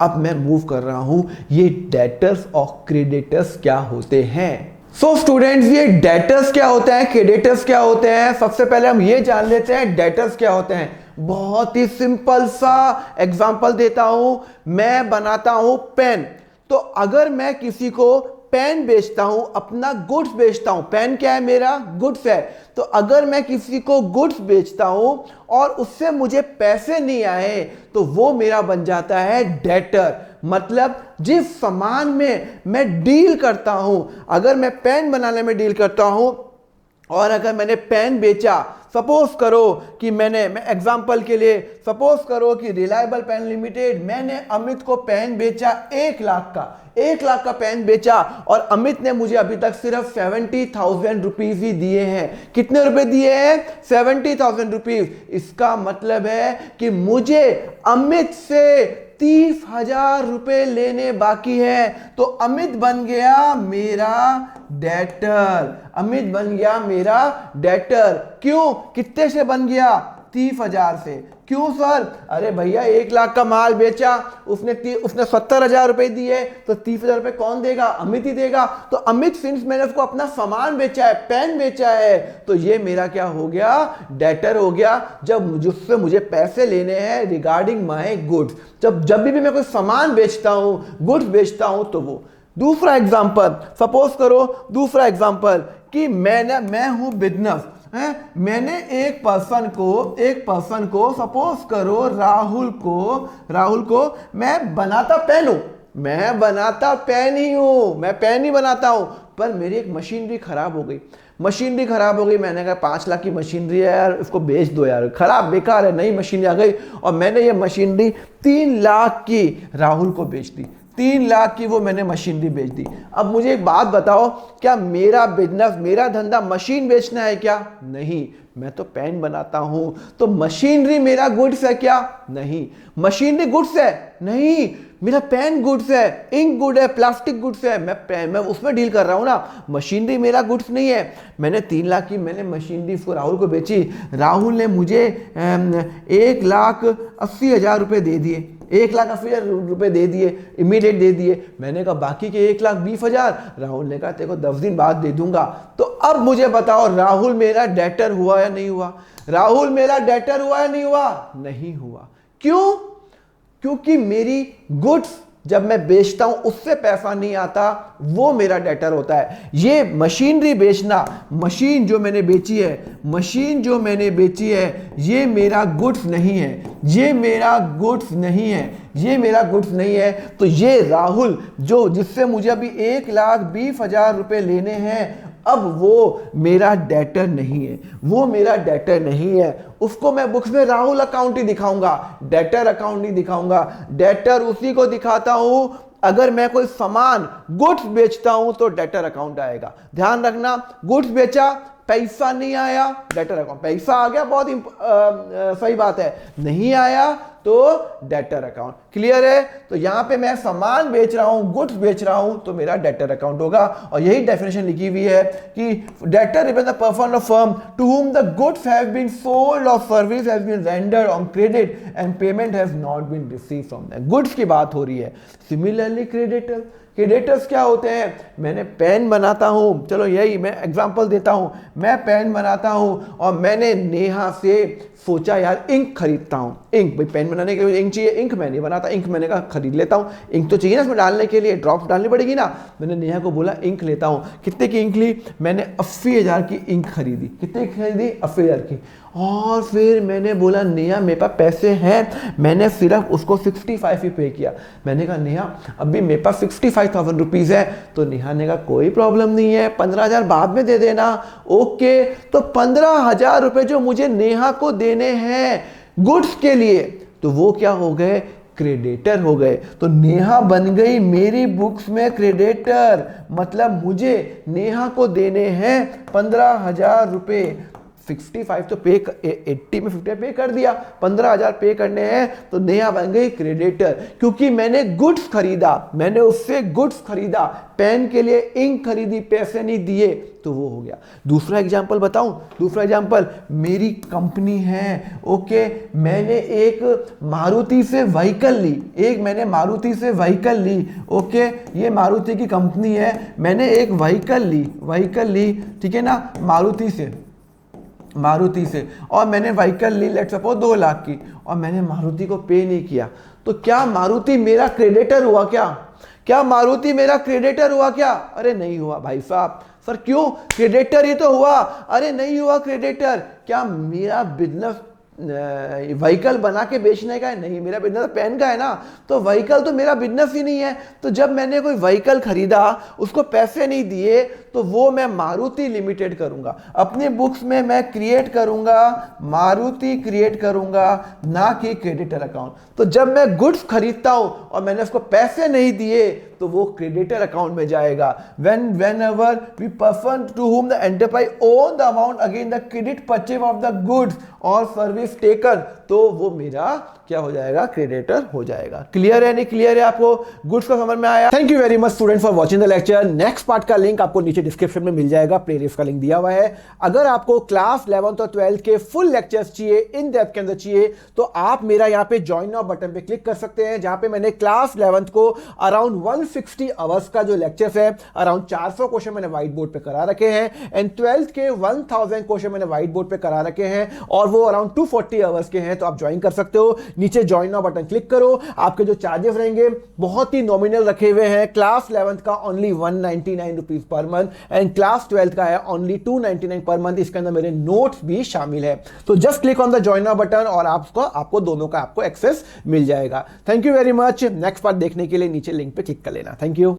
अब मैं मूव कर रहा हूं ये डेटर्स और क्रेडिटर्स क्या होते हैं। सो स्टूडेंट्स, ये डेटर्स क्या होते हैं, क्रेडिटर्स क्या होते हैं, सबसे पहले हम ये जान लेते हैं डेटर्स क्या होते हैं। बहुत ही सिंपल सा एग्जांपल देता हूं, मैं बनाता हूं पेन। तो अगर मैं किसी को पेन बेचता हूं, अपना गुड्स बेचता हूं, पेन क्या है, मेरा गुड्स है। तो अगर मैं किसी को गुड्स बेचता हूं और उससे मुझे पैसे नहीं आए तो वो मेरा बन जाता है डेटर। मतलब जिस सामान में मैं डील करता हूं, अगर मैं पेन बनाने में डील करता हूं और अगर मैंने पेन बेचा, सपोज करो कि मैं एग्जांपल के लिए सपोज करो कि रिलायबल पेन लिमिटेड, मैंने अमित को पेन बेचा 1 लाख का, 1 लाख का पेन बेचा और अमित ने मुझे अभी तक सिर्फ 70,000 रुपीज ही दिए हैं। कितने रुपए दिए हैं? 70,000 रुपीज। इसका मतलब है कि मुझे अमित से 30,000 रुपए लेने बाकी है। तो अमित बन गया मेरा डेटर, अमित बन गया मेरा डेटर। क्यों? कितने से बन गया? 30,000 से। क्यों सर? अरे भैया 1 लाख का माल बेचा, उसने 70,000 रुपए दिए, तो 30,000 रुपए कौन देगा? अमित ही देगा। तो अमित, सिंस मैंने उसको अपना सामान बेचा है, पेन बेचा है, तो ये मेरा क्या हो गया? डेटर हो गया। जब जिससे मुझे पैसे लेने हैं रिगार्डिंग माय गुड्स, जब भी मैं कोई सामान बेचता हूं, गुड्स बेचता हूं, तो वो। दूसरा एग्जांपल, सपोज करो दूसरा एग्जांपल कि मैं हूं बिजनेस है, मैंने एक पर्सन को सपोज करो राहुल को मैं बनाता पेन हूं, मैं बनाता पेन ही हूं, मैं पेन ही बनाता हूं, पर मेरी एक मशीनरी खराब हो गई, मैंने कहा 5 लाख की मशीनरी है यार, इसको बेच दो यार, खराब बेकार है, नई मशीनरी आ गई और मैंने ये मशीनरी 3 लाख की राहुल को बेच दी, 3 लाख की वो मैंने मशीनरी बेच दी। अब मुझे एक बात बताओ, क्या मेरा बिजनेस, मेरा धंधा मशीन बेचना है क्या? नहीं, मैं तो पेन बनाता हूं। तो मशीनरी मेरा गुड्स है क्या? नहीं। मशीनरी गुड्स है? नहीं। मेरा पेन गुड्स है, इंक गुड है, प्लास्टिक गुड्स है, मैं उसमें डील कर रहा हूं ना, मशीनरी मेरा गुड्स नहीं है। मैंने 3 लाख की मैंने मशीनरी उसको राहुल को बेची, राहुल ने मुझे 1,80,000 रुपए दे दिए, 1,80,000 रुपए दे दिए, इमीडिएट दे दिए। मैंने कहा बाकी के 1,20,000, राहुल ने कहा तेरे को 10 दिन बाद दे दूंगा। तो अब मुझे बताओ राहुल मेरा डेटर हुआ या नहीं हुआ? राहुल मेरा डेटर हुआ या नहीं हुआ? नहीं हुआ। क्यों? क्योंकि मेरी गुड्स जब मैं बेचता हूं उससे पैसा नहीं आता, वो मेरा डेटर होता है। ये मशीनरी बेचना, मशीन जो मैंने बेची है, ये मेरा गुड्स नहीं है, ये मेरा गुड्स नहीं है। तो ये राहुल जो जिससे मुझे अभी 1,20,000 रुपए लेने हैं, अब वो मेरा डेटर नहीं है, उसको मैं बुक्स में राहुल अकाउंट ही दिखाऊंगा, डेटर अकाउंट नहीं दिखाऊंगा। डेटर उसी को दिखाता हूं अगर मैं कोई सामान गुड्स बेचता हूं तो डेटर अकाउंट आएगा। ध्यान रखना, गुड्स बेचा, पैसा नहीं आया, डेटर अकाउंट। पैसा आ गया, बहुत सही बात है, नहीं आया तो डेटर अकाउंट। क्लियर है? तो यहां पे मैं सामान बेच रहा हूं, गुड्स बेच रहा हूं, तो मेरा डेटर अकाउंट होगा। और यही डेफिनेशन लिखी हुई है कि debtor represent the person of firm to whom the goods have been sold और service has been rendered on credit and payment has not been received from them. Goods की बात हो रही है। सिमिलरली क्रेडिटर्स क्या होते हैं? मैंने पेन बनाता हूं, चलो यही मैं एग्जांपल देता हूं, मैं पेन बनाता हूं और मैंने नेहा से सोचा यार इंक खरीदता हूं, इंक, भाई पेन बनाने के लिए इंक चाहिए, इंक मैं नहीं बनाता, इंक मैंने कहा खरीद लेता हूं, इंक तो चाहिए ना इसमें डालने के लिए, ड्रॉप्स डालनी पड़ेगी ना। मैंने नेहा को बोला इंक लेता हूं। कितने की इंक ली? मैंने 80,000 की इंक खरीदी। कितने की खरीदी? 80,000 की। और फिर मैंने बोला नेहा मेरे पास पैसे हैं, मैंने सिर्फ उसको 65 ही पे किया। मैंने कहा नेहा अभी मेरे पास 65,000 रुपीज़ है। तो नेहा ने कहा कोई प्रॉब्लम नहीं है, 15,000 बाद में दे देना। ओके, तो 15,000 रुपये जो मुझे नेहा को देने हैं गुड्स के लिए, तो वो क्या हो गए? क्रेडिटर हो गए। तो नेहा बन गई मेरी बुक्स में क्रेडिटर, मतलब मुझे नेहा को देने हैं 15,000 रुपये। 65 तो पे 80 में 50 पे कर दिया, 15,000 पे करने हैं तो नया बन गई क्रेडिटर, क्योंकि मैंने गुड्स खरीदा, मैंने उससे गुड्स खरीदा, पेन के लिए इंक खरीदी, पैसे नहीं दिए, तो वो हो गया। दूसरा एग्जांपल बताऊं, दूसरा एग्जांपल, मेरी कंपनी है, ओके, मैंने एक मारुति से व्हीकल ली, मैंने मारुति से व्हीकल ली, ओके, ये मारुति की कंपनी है, मैंने एक व्हीकल ली, ठीक है ना, मारुति से, और मैंने व्हीकल ली लेट्स सपोज 2 लाख की, और मैंने मारुति को पे नहीं किया, तो क्या मारुति मेरा क्रेडिटर हुआ क्या मारुति मेरा क्रेडिटर हुआ क्या? अरे नहीं हुआ भाई साहब। सर क्यों? क्रेडिटर ही तो हुआ। अरे नहीं हुआ क्रेडिटर। क्या मेरा बिजनेस व्हीकल बना के बेचने का है? नहीं, मेरा बिजनेस पेन का है ना, तो व्हीकल तो मेरा बिजनेस ही नहीं है। तो जब मैंने कोई व्हीकल खरीदा, उसको पैसे नहीं दिए, तो वो मैं मारुति लिमिटेड करूंगा, अपनी बुक्स में मैं क्रिएट करूंगा, मारुति क्रिएट करूंगा, ना कि क्रेडिटर अकाउंट। तो जब मैं गुड्स खरीदता हूं और मैंने उसको पैसे नहीं दिए, तो वो क्रेडिटर अकाउंट में जाएगा। whenever we person to whom the enterprise own the amount against the credit purchase of the goods और सर्विस टेकन, तो वो मेरा क्या हो जाएगा? क्रेडिटर हो जाएगा। क्लियर है नहीं क्लियर है आपको? गुड्स का समझ में आया? Thank you very much student for watching the lecture. Next part का लिंक आपको नीचे डिस्क्रिप्शन में मिल जाएगा, प्लेलिस्ट का लिंक दिया हुआ है। अगर आपको क्लास 11th और 12th के फुल लेक्चर्स चाहिए, इन डेप्थ के अंदर चाहिए, तो आप मेरा यहाँ पे ज्वाइन नाउ बटन पे क्लिक कर सकते हैं, जहां पे मैंने क्लास 11th को अराउंड 160 आवर्स का जो लेक्चर्स है, अराउंड 400 क्वेश्चन मैंने व्हाइट बोर्ड पे करा रखे हैं, एंड 12th के 1000 क्वेश्चन मैंने व्हाइट बोर्ड पे करा रखे हैं, और वो अराउंड 240 आवर्स के हैं। तो आप ज्वाइन कर सकते हो, नीचे ज्वाइन नाउ बटन क्लिक करो। आपके जो चार्जेस रहेंगे बहुत ही नॉमिनल रखे हुए हैं। क्लास 11th का only 199 rupees per month, and class 12th का है ओनली 299 पर मंथ। इसके अंदर मेरे नोट्स भी शामिल है। तो just click on the join now button और आपको दोनों का एक्सेस मिल जाएगा। Thank you very much. Next part देखने के लिए नीचे लिंक पे क्लिक कर लेना। Thank you.